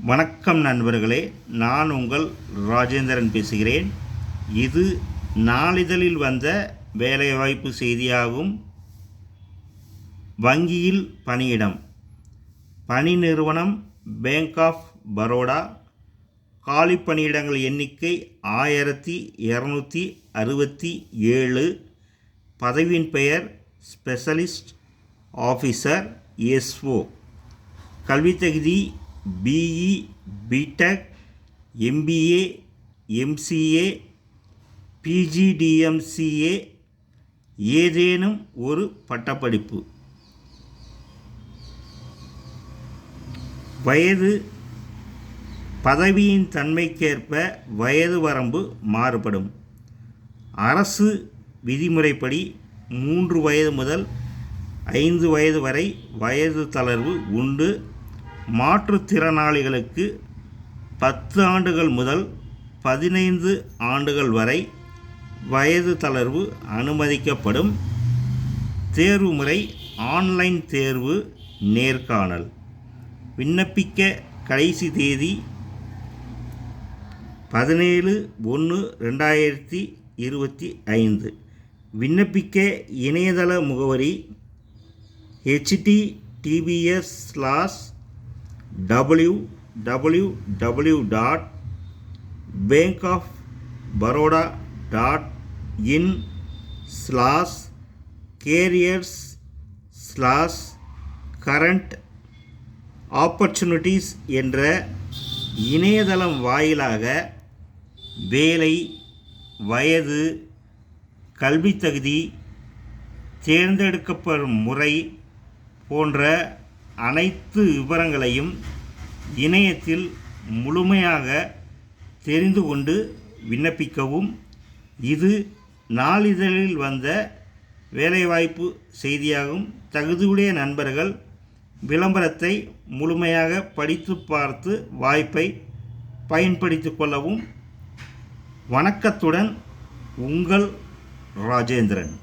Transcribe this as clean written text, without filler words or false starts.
வணக்கம் நண்பர்களே, நான் உங்கள் ராஜேந்திரன் பேசுகிறேன். இது நாளிதழில் வந்த வேலைவாய்ப்பு செய்தியாகும். வங்கியில் பணியிடம். பணி நிறுவனம் பேங்க் ஆஃப் பரோடா. காலி பணியிடங்கள் எண்ணிக்கை 1267. பதவியின் பெயர் ஸ்பெஷலிஸ்ட் ஆஃபீஸர் எஸ்ஓ. கல்வித்தகுதி BE, BTech, MBA, MCA, PGDMCA, ஏதேனும் ஒரு பட்டப்படிப்பு. வயது. பதவியின் தன்மைக்கேற்ப வயது வரம்பு மாறுபடும். அரசு விதிமுறைப்படி 3 வயது முதல் 5 வயது வரை வயது தளர்வு உண்டு. மாற்றுத்திறனாளிகளுக்கு 10 ஆண்டுகள் முதல் 15 ஆண்டுகள் வரை வயது தளர்வு அனுமதிக்கப்படும். தேர்வு முறை ஆன்லைன் தேர்வு, நேர்காணல். விண்ணப்பிக்க கடைசி தேதி 17/1/2025. விண்ணப்பிக்க இணையதள முகவரி www.bankofbaroda.in/careers/current opportunities என்ற இணையதளம் வாயிலாக வேலை, வயது, கல்வித்தகுதி, தேர்ந்தெடுக்கப்படும் முறை போன்ற அனைத்து விவரங்களையும் இணையத்தில் முழுமையாக தெரிந்து கொண்டு விண்ணப்பிக்கவும். இது நாளிதழில் வந்த வேலைவாய்ப்பு செய்தியாகும். தகுதியுடைய நண்பர்கள் விளம்பரத்தை முழுமையாக படித்து பார்த்து வாய்ப்பை பயன்படுத்திக் கொள்ளவும். வணக்கத்துடன் உங்கள் ராஜேந்திரன்.